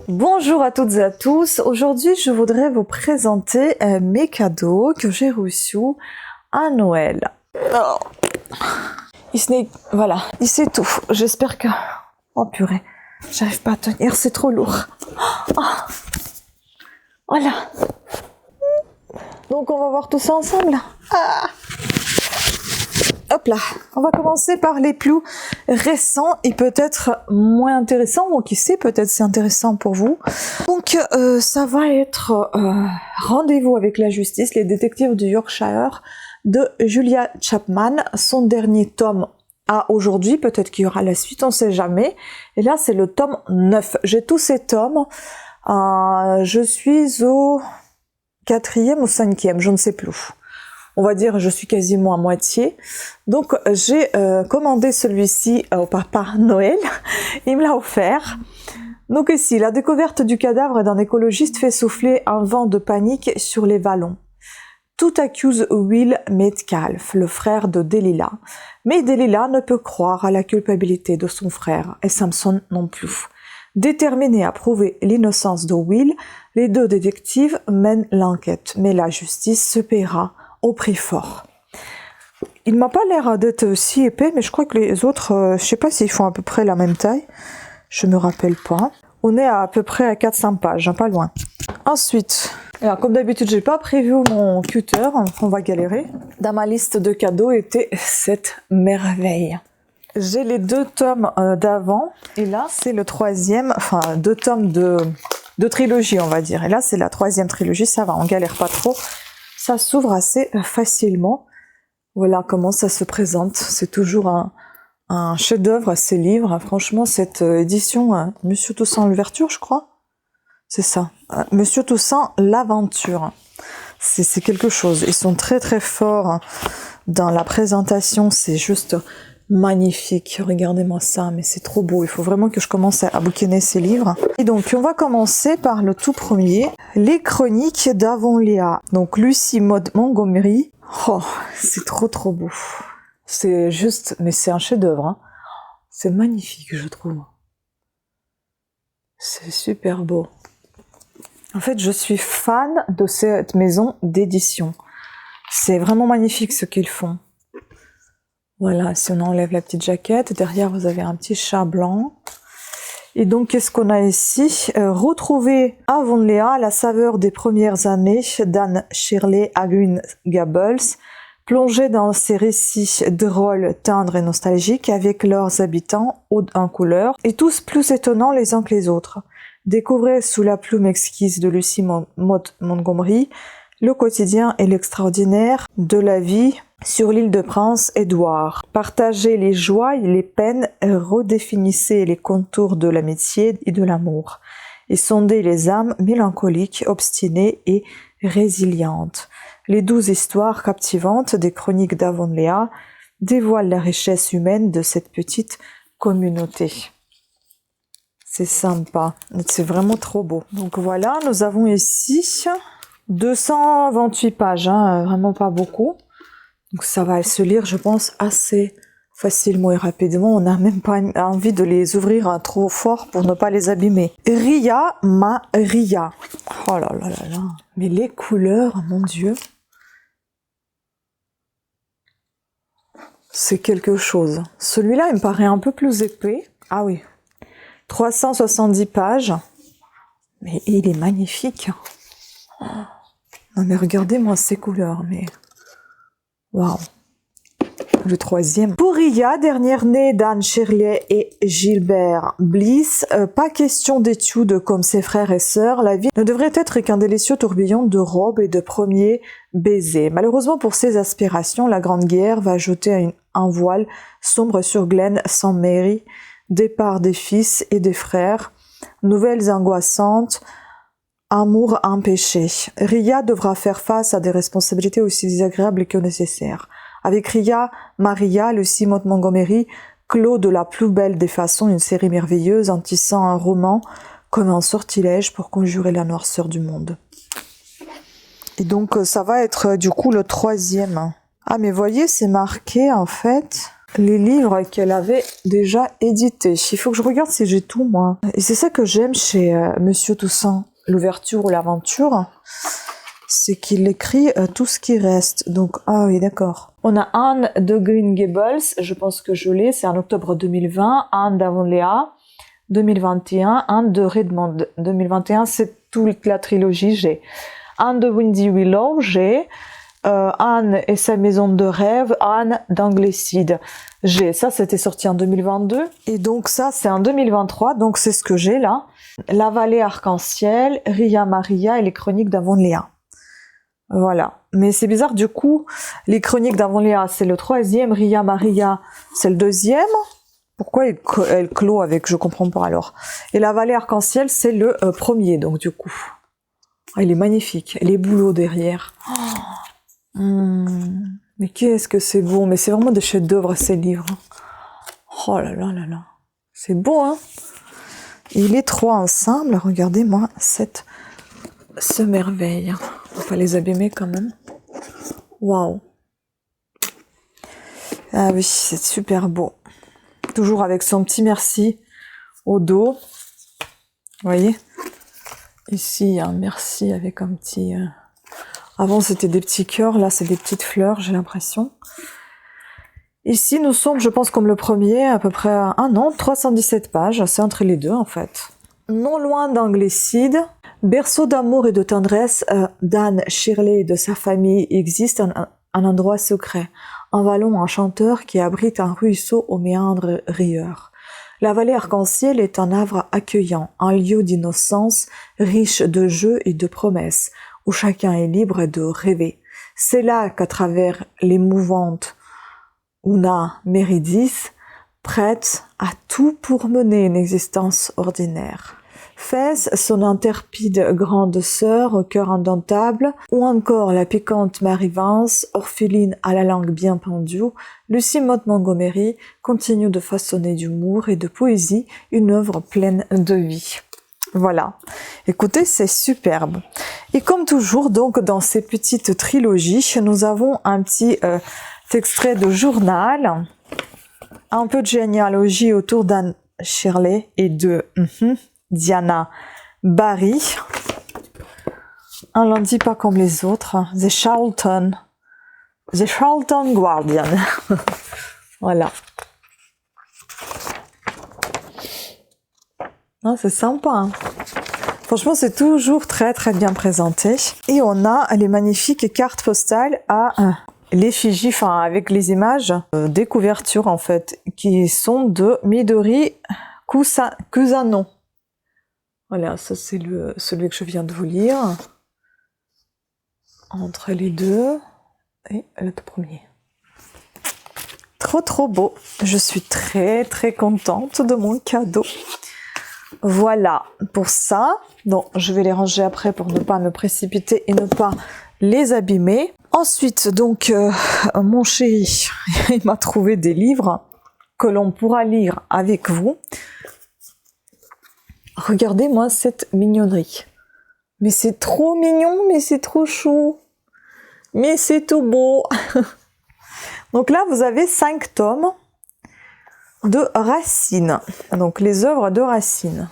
Bonjour à toutes et à tous. Aujourd'hui, je voudrais vous présenter mes cadeaux que j'ai reçus à Noël. Oh. Voilà, il s'étouffe. J'espère que... Oh purée, j'arrive pas à tenir, c'est trop lourd. Oh. Voilà. Donc on va voir tout ça ensemble. Ah. Hop là, on va commencer par les plus récents et peut-être moins intéressants, ou qui sait, peut-être c'est intéressant pour vous. Donc ça va être Rendez-vous avec la justice, les détectives du Yorkshire de Julia Chapman, son dernier tome à aujourd'hui, peut-être qu'il y aura la suite, on ne sait jamais. Et là c'est le tome 9, j'ai tous ces tomes, je suis au 4e ou 5e, je ne sais plus. On va dire je suis quasiment à moitié. Donc j'ai commandé celui-ci au papa Noël, il me l'a offert. Donc ici, la découverte du cadavre d'un écologiste fait souffler un vent de panique sur les vallons. Tout accuse Will Metcalf, le frère de Delilah. Mais Delilah ne peut croire à la culpabilité de son frère, et Samson non plus. Déterminés à prouver l'innocence de Will, les deux détectives mènent l'enquête, mais la justice se paiera au prix fort. Il m'a pas l'air d'être si épais, mais je crois que les autres, je sais pas s'ils font à peu près la même taille. Je me rappelle pas. On est à peu près à 400 pages, hein, pas loin. Ensuite, alors, comme d'habitude, j'ai pas prévu mon cutter, on va galérer. Dans ma liste de cadeaux était cette merveille. J'ai les 2 tomes d'avant, et là c'est le 3e, enfin 2 tomes de trilogie, on va dire. Et là c'est la 3e trilogie, ça va, on galère pas trop. Ça s'ouvre assez facilement. Voilà comment ça se présente. C'est toujours un chef-d'œuvre, ces livres. Franchement, cette édition, Monsieur Toussaint l'ouverture, je crois. C'est ça. Monsieur Toussaint l'aventure. C'est quelque chose. Ils sont très très forts dans la présentation. C'est juste magnifique. Regardez-moi ça, mais c'est trop beau. Il faut vraiment que je commence à bouquiner ces livres. Et donc, on va commencer par le tout premier. Les Chroniques d'Avonlea. Donc, Lucy Maud Montgomery. Oh, c'est trop trop beau. C'est juste, mais c'est un chef-d'œuvre. Hein. C'est magnifique, je trouve. C'est super beau. En fait, je suis fan de cette maison d'édition. C'est vraiment magnifique ce qu'ils font. Voilà, si on enlève la petite jaquette, derrière vous avez un petit chat blanc. Et donc, qu'est-ce qu'on a ici? Retrouver Avonlea, la saveur des premières années d'Anne Shirley à Green Gables, plonger dans ces récits drôles, tendres et nostalgiques avec leurs habitants hauts en couleur, et tous plus étonnants les uns que les autres. Découvrez sous la plume exquise de Lucy Maud Montgomery le quotidien et l'extraordinaire de la vie sur l'île de Prince Édouard. Partagez les joies et les peines, redéfinissez les contours de l'amitié et de l'amour, et sondez les âmes mélancoliques, obstinées et résilientes. Les 12 histoires captivantes des chroniques d'Avonlea dévoilent la richesse humaine de cette petite communauté. C'est sympa, c'est vraiment trop beau. Donc voilà, nous avons ici 228 pages, hein, vraiment pas beaucoup. Donc ça va se lire, je pense, assez facilement et rapidement. On n'a même pas envie de les ouvrir trop fort pour ne pas les abîmer. Ria Maria. Oh là là là là. Mais les couleurs, mon Dieu. C'est quelque chose. Celui-là, il me paraît un peu plus épais. Ah oui. 370 pages. Mais il est magnifique. Non mais regardez-moi ces couleurs, mais... Waouh. Le 3e. Pour Ria, dernière née d'Anne Shirley et Gilbert Bliss, pas question d'études comme ses frères et sœurs, la vie ne devrait être qu'un délicieux tourbillon de robes et de premiers baisers. Malheureusement pour ses aspirations, la Grande Guerre va jeter un voile sombre sur Glen St. Mary, départ des fils et des frères, nouvelles angoissantes, amour empêché. Ria devra faire face à des responsabilités aussi désagréables que nécessaires. Avec Ria Maria, Lucy Maud Montgomery clôt de la plus belle des façons une série merveilleuse en tissant un roman comme un sortilège pour conjurer la noirceur du monde. Et donc ça va être du coup le 3e. Ah mais voyez, c'est marqué en fait les livres qu'elle avait déjà édités. Il faut que je regarde si j'ai tout, moi. Et c'est ça que j'aime chez Monsieur Toussaint, l'ouverture ou l'aventure, c'est qu'il écrit tout ce qui reste. Donc, ah oui, d'accord. On a Anne de Green Gables, je pense que je l'ai, c'est en octobre 2020. Anne d'Avonlea, 2021. Anne de Redmond, 2021, c'est toute la trilogie, j'ai. Anne de Windy Willow, j'ai. Anne et sa maison de rêve, Anne d'Angléside. J'ai, ça c'était sorti en 2022, et donc ça c'est en 2023, donc c'est ce que j'ai là. La vallée arc-en-ciel, Ria Maria et les chroniques d'Avonlea. Voilà. Mais c'est bizarre, du coup, les chroniques d'Avonlea c'est le 3e, Ria Maria c'est le 2e. Pourquoi elle clôt avec, je comprends pas alors. Et la vallée arc-en-ciel c'est le 1er, donc du coup. Ah, il est magnifique, les boulots derrière. Mais qu'est-ce que c'est beau, mais c'est vraiment des chefs-d'œuvre ces livres. Oh là là là là, c'est beau, hein. Et les 3 ensemble, regardez-moi ce merveille. On va les abîmer quand même. Waouh. Ah oui, c'est super beau. Toujours avec son petit merci au dos. Vous voyez? Ici, il y a un merci avec un petit... Avant, c'était des petits cœurs. Là, c'est des petites fleurs, j'ai l'impression. Ici, nous sommes, je pense, comme le premier, à peu près... Ah non, 317 pages. C'est entre les deux, en fait. Non loin d'Angléside, berceau d'amour et de tendresse d'Anne Shirley et de sa famille, existe un endroit secret. Un vallon enchanteur qui abrite un ruisseau aux méandres rieurs. La vallée arc-en-ciel est un havre accueillant, un lieu d'innocence, riche de jeux et de promesses, où chacun est libre de rêver. C'est là qu'à travers l'émouvante Una Meridis, prête à tout pour mener une existence ordinaire. Fès, son intrépide grande sœur au cœur indomptable, ou encore la piquante Mary Vance, orpheline à la langue bien pendue, Lucy Maud Montgomery continue de façonner d'humour et de poésie une œuvre pleine de vie. Voilà. Écoutez, c'est superbe. Et comme toujours, donc, dans ces petites trilogies, nous avons un petit extrait de journal, un peu de généalogie autour d'Anne Shirley et de Diana Barry. Un lundi pas comme les autres. The Charlton Guardian. Voilà. Ah, c'est sympa, hein. Franchement, c'est toujours très très bien présenté. Et on a les magnifiques cartes postales à l'effigie, enfin avec les images des couvertures en fait, qui sont de Midori Kusano. Voilà, ça c'est celui que je viens de vous lire. Entre les deux et le tout premier. Trop trop beau. Je suis très très contente de mon cadeau. Voilà pour ça. Donc je vais les ranger après pour ne pas me précipiter et ne pas les abîmer. Ensuite, donc, mon chéri, il m'a trouvé des livres que l'on pourra lire avec vous. Regardez-moi cette mignonnerie. Mais c'est trop mignon, mais c'est trop chou. Mais c'est tout beau. Donc là, vous avez 5 tomes de Racine. Donc les œuvres de Racine.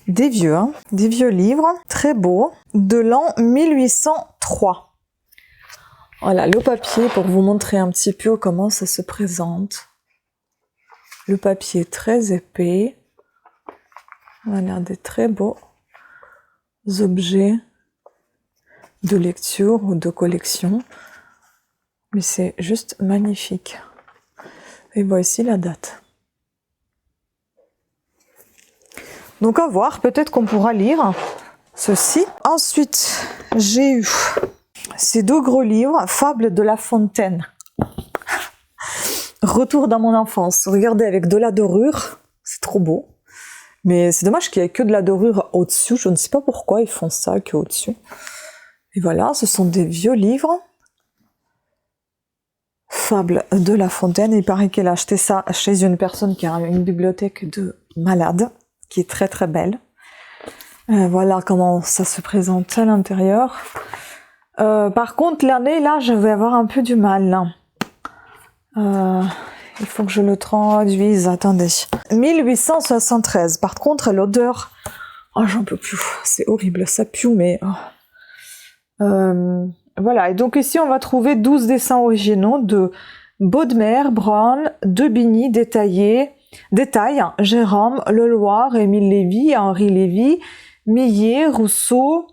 Des vieux, hein, des vieux livres, très beaux, de l'an 1803. Voilà, le papier pour vous montrer un petit peu comment ça se présente. Le papier est très épais. Voilà, des très beaux objets de lecture ou de collection. Mais c'est juste magnifique. Et voici la date. Donc à voir, peut-être qu'on pourra lire ceci. Ensuite, j'ai eu ces 2 gros livres, Fables de La Fontaine. Retour dans mon enfance. Regardez, avec de la dorure, c'est trop beau. Mais c'est dommage qu'il n'y ait que de la dorure au-dessus. Je ne sais pas pourquoi ils font ça que au-dessus. Et voilà, ce sont des vieux livres. Fables de La Fontaine. Il paraît qu'elle a acheté ça chez une personne qui a une bibliothèque de malades, qui est très très belle. Voilà comment ça se présente à l'intérieur. Par contre, l'année, là, je vais avoir un peu du mal. Là. Il faut que je le traduise, attendez. 1873, par contre l'odeur, oh j'en peux plus, c'est horrible, ça pue, mais... voilà, et donc ici on va trouver 12 dessins originaux de Bodmer, Brown, De Bigny, Détail, Jérôme, Leloir, Émile Lévy, Henri Lévy, Millet, Rousseau,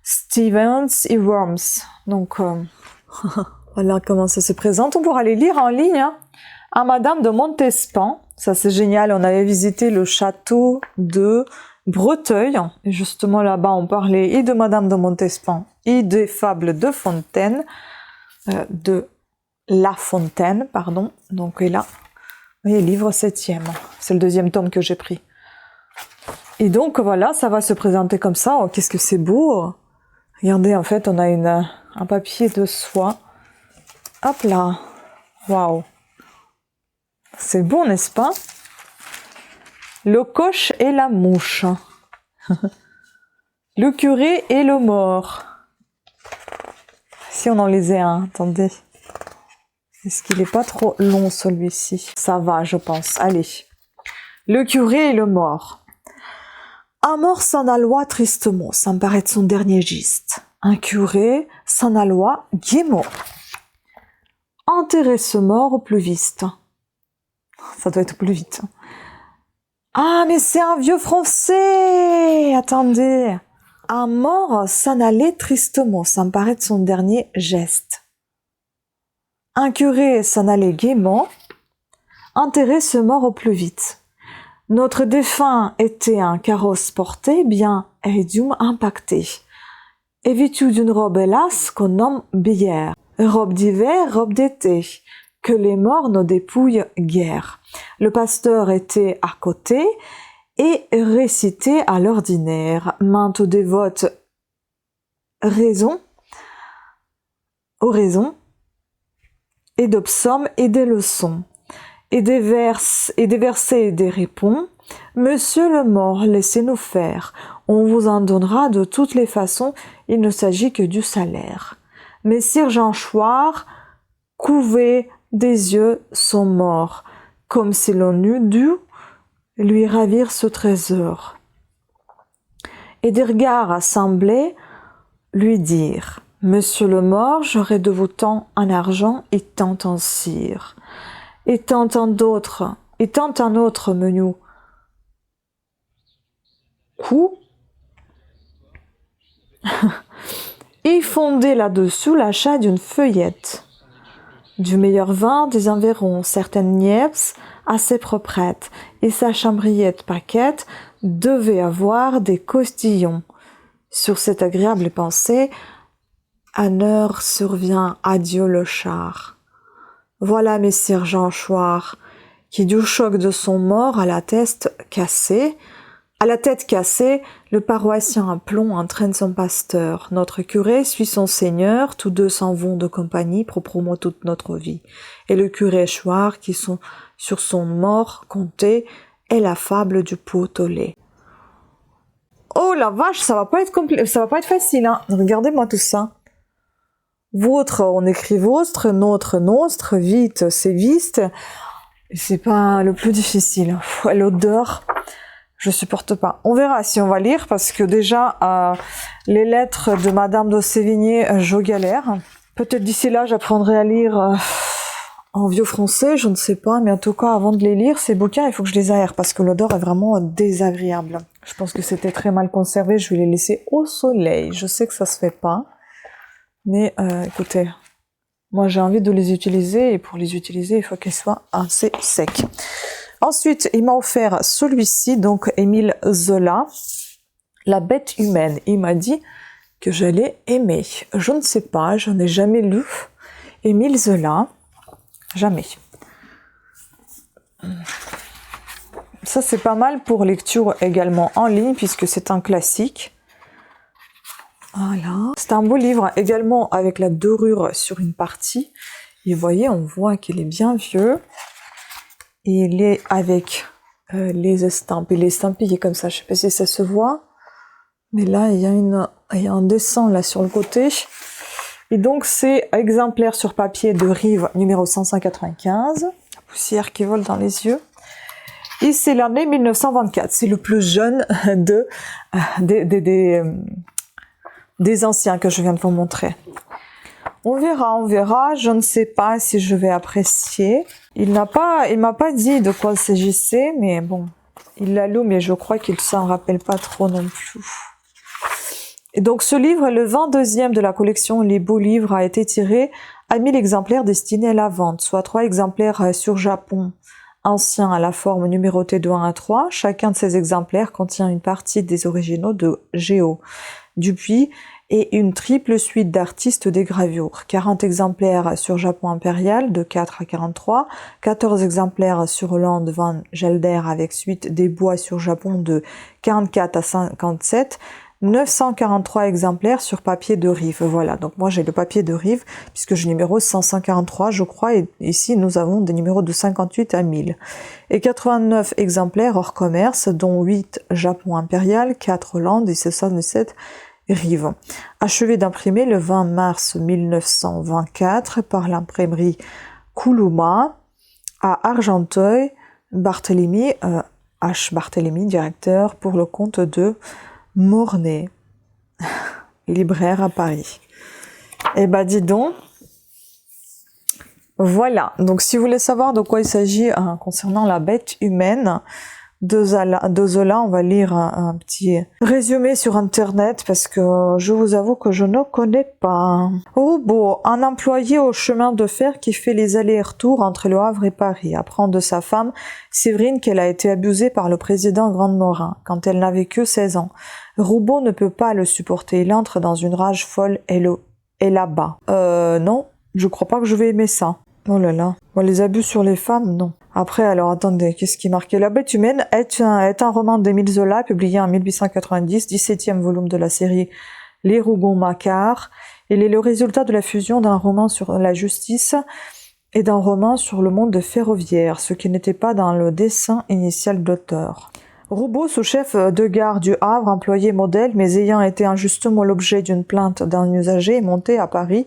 Stevens et Worms. Donc voilà comment ça se présente. On pourra les lire en ligne hein, à Madame de Montespan. Ça c'est génial, on avait visité le château de Breteuil. Et justement là-bas on parlait et de Madame de Montespan et des fables de Fontaine, de La Fontaine, pardon. Donc et là, vous voyez, livre 7e. C'est le 2e tome que j'ai pris. Et donc voilà, ça va se présenter comme ça. Oh, qu'est-ce que c'est beau! Regardez, en fait, on a un papier de soie. Hop là! Waouh! C'est beau, n'est-ce pas? Le coche et la mouche. Le curé et le mort. Si on en lisait un, attendez. Est-ce qu'il n'est pas trop long celui-ci? Ça va, je pense. Allez. Le curé et le mort. Un mort s'en alloit tristement, ça me paraît son dernier giste. Un curé s'en alloit gaiement. Enterrer ce mort au plus vite. Ça doit être au plus vite. Ah, mais c'est un vieux français! Attendez. Un mort s'en allait tristement, ça me paraît son dernier geste. Un curé s'en allait gaiement. Enterrer ce mort au plus vite. Notre défunt était un carrosse porté, bien eridium impacté, et vêtu d'une robe hélas qu'on nomme bière, robe d'hiver, robe d'été, que les morts ne dépouillent guère. Le pasteur était à côté et récitait à l'ordinaire maintes dévotes oraisons et de psaumes et des leçons. Et des versets et des répons. Monsieur le mort, laissez-nous faire. On vous en donnera de toutes les façons, il ne s'agit que du salaire. Messire Jean Chouard, couvez des yeux son mort, comme si l'on eût dû lui ravir ce trésor. Et des regards assemblés lui dire, Monsieur le mort, j'aurai de vous tant en argent et tant en cire. Et tant un autre menu coup, et fondait là-dessous l'achat d'une feuillette, du meilleur vin des environs, certaines nièces assez proprettes, et sa chambriette paquette devait avoir des costillons. Sur cette agréable pensée, un heure survient, adieu le char. Voilà messire Jean Chouard, qui du choc de son mort à la tête cassée, le paroissien à plomb entraîne son pasteur. Notre curé suit son seigneur, tous deux s'en vont de compagnie proprement toute notre vie. Et le curé Chouard, qui sont sur son mort compté, est la fable du pot au lait. Oh la vache, ça va pas être facile, hein. Regardez-moi tout ça. Vôtre, on écrit vostre, nostre, vite, c'est viste. C'est pas le plus difficile. L'odeur, je supporte pas. On verra si on va lire, parce que déjà, les lettres de Madame de Sévigné, je galère. Peut-être d'ici là, j'apprendrai à lire en vieux français, je ne sais pas, mais en tout cas, avant de les lire, ces bouquins, il faut que je les aère, parce que l'odeur est vraiment désagréable. Je pense que c'était très mal conservé, je vais les laisser au soleil. Je sais que ça se fait pas. Mais écoutez, moi j'ai envie de les utiliser, et pour les utiliser, il faut qu'ils soient assez secs. Ensuite, il m'a offert celui-ci, donc Émile Zola, La bête humaine. Il m'a dit que j'allais aimer. Je ne sais pas, je n'ai jamais lu Émile Zola, jamais. Ça c'est pas mal pour lecture également en ligne, puisque c'est un classique. Voilà. C'est un beau livre, également avec la dorure sur une partie. Et vous voyez, on voit qu'il est bien vieux. Et il est avec les estampes. Il est estampillé comme ça, je sais pas si ça se voit. Mais là, il y a un dessin là sur le côté. Et donc c'est exemplaire sur papier de Rive numéro 595. La poussière qui vole dans les yeux. Et c'est l'année 1924. C'est le plus jeune des anciens que je viens de vous montrer. On verra. Je ne sais pas si je vais apprécier. Il m'a pas dit de quoi il s'agissait, mais bon, il l'a lu, mais je crois qu'il s'en rappelle pas trop non plus. Et donc ce livre est le 22e de la collection Les Beaux Livres, a été tiré à 1000 exemplaires destinés à la vente, soit 3 exemplaires sur Japon ancien à la forme numérotée de 1 à 3. Chacun de ces exemplaires contient une partie des originaux de Géo Dupuis et une triple suite d'artistes des gravures. 40 exemplaires sur Japon impérial de 4 à 43, 14 exemplaires sur Hollande van Gelder avec suite des bois sur Japon de 44 à 57, 943 exemplaires sur papier de Rive. Voilà, donc moi j'ai le papier de Rive puisque je numéro 543 je crois, et ici nous avons des numéros de 58 à 1000. Et 89 exemplaires hors commerce, dont 8 Japon impérial, 4 Hollande et 77 Rive. Achevé d'imprimer le 20 mars 1924 par l'imprimerie Kuluma à Argenteuil, Barthélemy, H. Barthélemy, directeur pour le compte de Mornay, libraire à Paris. Eh ben dis donc, voilà. Donc si vous voulez savoir de quoi il s'agit concernant la bête humaine de Zola, on va lire un petit résumé sur internet parce que je vous avoue que je ne connais pas. Robot, un employé au chemin de fer qui fait les allers-retours entre Le Havre et Paris, apprend de sa femme Séverine qu'elle a été abusée par le président Grande-Morin quand elle n'avait que 16 ans. Roubaud ne peut pas le supporter, il entre dans une rage folle et là-bas. Non, je crois pas que je vais aimer ça. Oh là là, bon, les abus sur les femmes, non. Après, alors attendez, qu'est-ce qui est marqué? La bête humaine est un roman d'Émile Zola, publié en 1890, 17e volume de la série Les Rougon-Macquart. Il est le résultat de la fusion d'un roman sur la justice et d'un roman sur le monde ferroviaire, ce qui n'était pas dans le dessein initial de l'auteur. Roubaud, sous-chef de gare du Havre, employé modèle, mais ayant été injustement l'objet d'une plainte d'un usager, est monté à Paris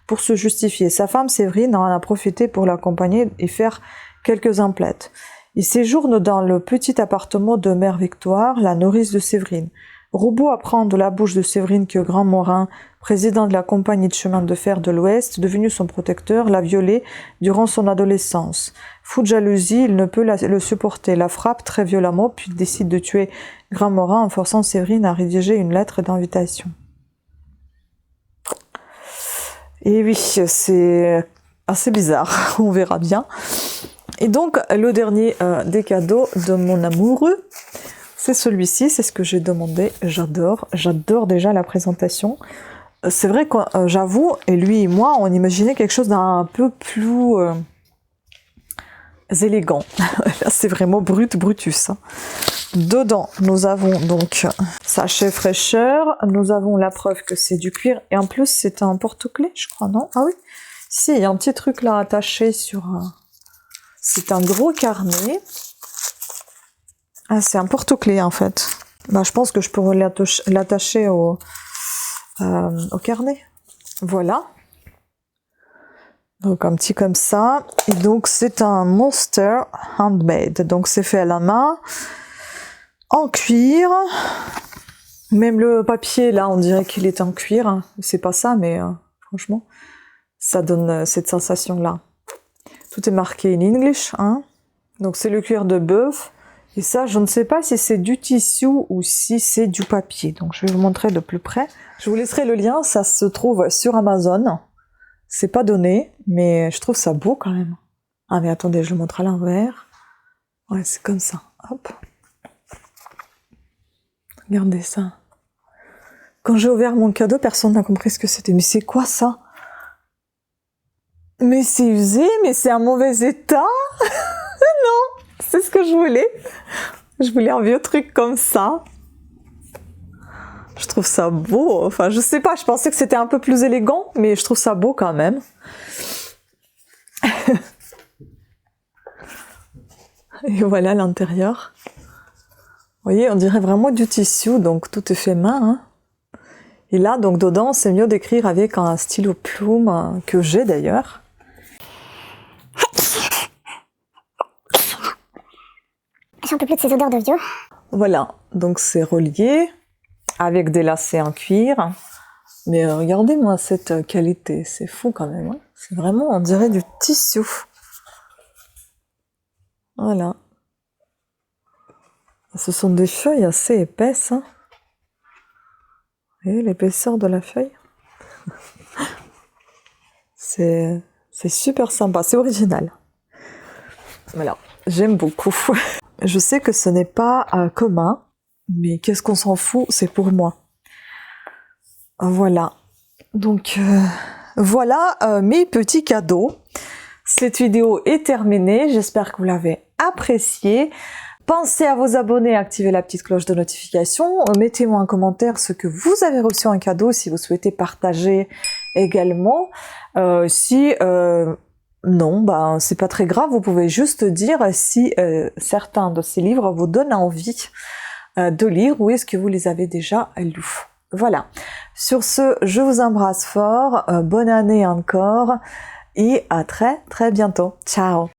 pour se justifier. Sa femme Séverine en a profité pour l'accompagner et faire quelques emplettes. Il séjourne dans le petit appartement de Mère Victoire, la nourrice de Séverine. Roubaud apprend de la bouche de Séverine que Grandmorin, président de la compagnie de chemin de fer de l'Ouest, devenu son protecteur, l'a violée durant son adolescence. Fou de jalousie, il ne peut le supporter, la frappe très violemment, puis décide de tuer Grandmorin en forçant Séverine à rédiger une lettre d'invitation. Et oui, c'est assez bizarre, on verra bien. Et donc, le dernier des cadeaux de mon amoureux, c'est celui-ci, c'est ce que j'ai demandé. J'adore déjà la présentation. C'est vrai que j'avoue, et lui et moi, on imaginait quelque chose d'un peu plus élégant. Là, c'est vraiment Brutus. Dedans, nous avons donc sachet fraîcheur, nous avons la preuve que c'est du cuir, et en plus, c'est un porte-clés, je crois, non? Ah oui, si, il y a un petit truc là attaché sur... C'est un gros carnet. Ah, c'est un porte-clés, en fait. Bah, je pense que je pourrais l'attacher au carnet. Voilà. Donc, un petit comme ça. Et donc, c'est un Monster Handmade. Donc, c'est fait à la main. En cuir. Même le papier, là, on dirait qu'il est en cuir. C'est pas ça, mais franchement, ça donne cette sensation-là. Tout est marqué in English, hein. Donc, c'est le cuir de bœuf. Et ça, je ne sais pas si c'est du tissu ou si c'est du papier. Donc, je vais vous montrer de plus près. Je vous laisserai le lien. Ça se trouve sur Amazon. C'est pas donné, mais je trouve ça beau quand même. Ah, mais attendez, je le montre à l'envers. Ouais, c'est comme ça. Hop. Regardez ça. Quand j'ai ouvert mon cadeau, personne n'a compris ce que c'était. Mais c'est quoi ça? Mais c'est usé, mais c'est en mauvais état. Non, c'est ce que je voulais. Je voulais un vieux truc comme ça. Je trouve ça beau. Enfin, je sais pas, je pensais que c'était un peu plus élégant, mais je trouve ça beau quand même. Et voilà l'intérieur. Vous voyez, on dirait vraiment du tissu, donc tout est fait main. Hein. Et là, donc dedans, c'est mieux d'écrire avec un stylo plume que j'ai d'ailleurs. J'en peux plus de ces odeurs de vieux. Voilà, donc c'est relié avec des lacets en cuir. Mais regardez-moi cette qualité, c'est fou quand même. Hein, c'est vraiment, on dirait du tissu. Voilà. Ce sont des feuilles assez épaisses. Hein. Vous voyez l'épaisseur de la feuille? C'est super sympa, c'est original. Voilà, j'aime beaucoup. Je sais que ce n'est pas commun, mais qu'est-ce qu'on s'en fout, c'est pour moi. Voilà. Donc, voilà mes petits cadeaux. Cette vidéo est terminée, j'espère que vous l'avez appréciée. Pensez à vous abonner, à activer la petite cloche de notification. Mettez-moi en commentaire ce que vous avez reçu en cadeau si vous souhaitez partager également. Non, ben c'est pas très grave, vous pouvez juste dire si certains de ces livres vous donnent envie de lire ou est-ce que vous les avez déjà lus. Voilà. Sur ce, je vous embrasse fort, bonne année encore et à très très bientôt. Ciao!